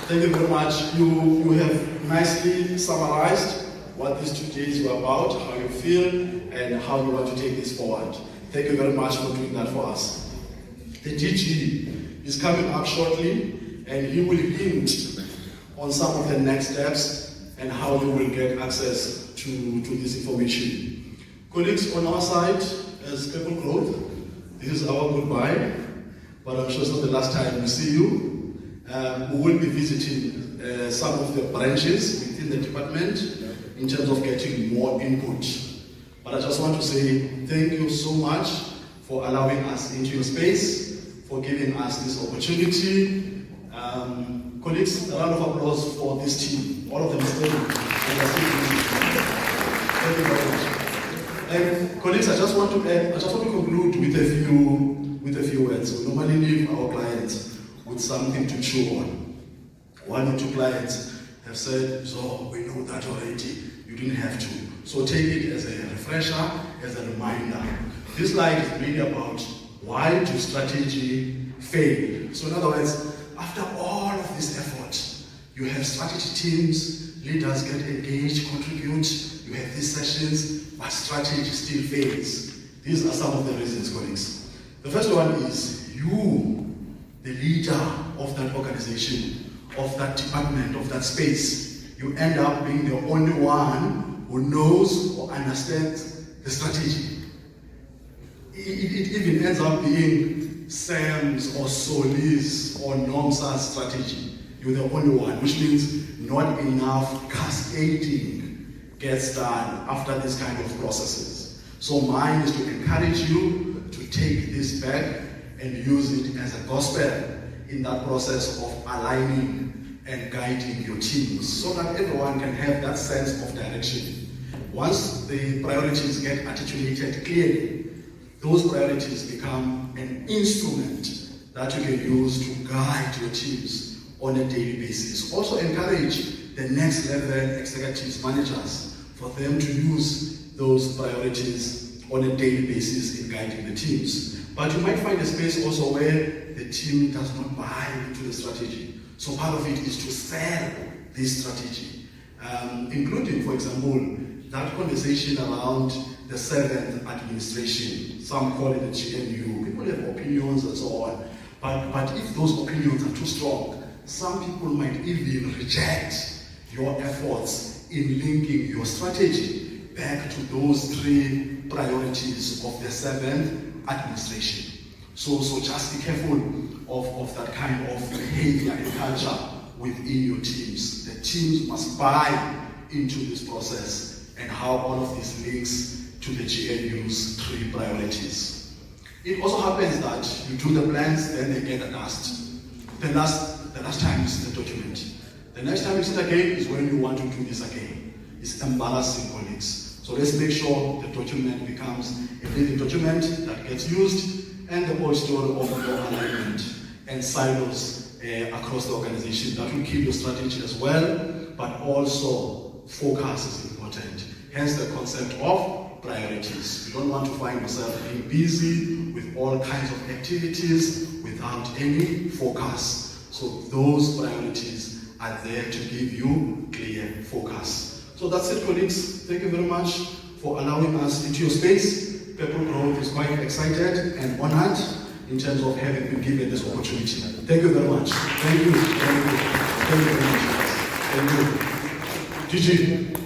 Thank you very much. You have nicely summarized what these 2 days were about, how you feel, and how you want to take this forward. Thank you very much for doing that for us. The DG is coming up shortly, and he will hint on some of the next steps and how you will get access to this information. Colleagues, on our side, as People Growth, this is our goodbye, but I'm sure it's not the last time we see you. We will be visiting some of the branches within the department in terms of getting more input. But I just want to say thank you so much for allowing us into your space, for giving us this opportunity. Colleagues, a round of applause for this team. All of them standing. Thank you very much. And colleagues, I just want to conclude with a few words. We normally leave our clients with something to chew on. 1 or 2 clients have said, so we know that already, you didn't have to. So take it as a refresher, as a reminder. This slide is really about why do strategy fail. So in other words, after all of this effort, you have strategy teams, leaders get engaged, contribute, you have these sessions, but strategy still fails. These are some of the reasons, colleagues. The first one is you, the leader of that organization, of that department, of that space, you end up being the only one who knows or understands the strategy. It even ends up being Sam's or Soli's or Nomsa's strategy. You're the only one, which means not enough cascading gets done after this kind of processes. So mine is to encourage you to take this back and use it as a gospel in that process of aligning and guiding your teams so that everyone can have that sense of direction. Once the priorities get articulated clearly, those priorities become an instrument that you can use to guide your teams on a daily basis. Also encourage the next level executives, managers, for them to use those priorities on a daily basis in guiding the teams. But you might find a space also where the team does not buy into the strategy. So part of it is to sell this strategy, including, for example, that conversation around the 7th administration. Some call it the GNU. People have opinions and so on. But if those opinions are too strong, some people might even reject your efforts in linking your strategy back to those 3 priorities of the 7th administration. So just be careful of that kind of behavior and culture within your teams. The teams must buy into this process and how all of this links to the GNU's 3 priorities. It also happens that you do the plans, then they get adjusted. The last time you see the document. The next time you see it again is when you want to do this again. It's embarrassing, colleagues. So let's make sure the document becomes a living document that gets used, and the whole story of your alignment and silos across the organization. That will keep your strategy as well, but also focus is important. Hence the concept of priorities. You don't want to find yourself being busy with all kinds of activities without any focus. So those priorities are there to give you clear focus. So that's it, colleagues. Thank you very much for allowing us into your space. People Growth is quite excited and honored in terms of having been given this opportunity. Thank you very much. Thank you. Thank you. Thank you very much. Thank you. Gigi.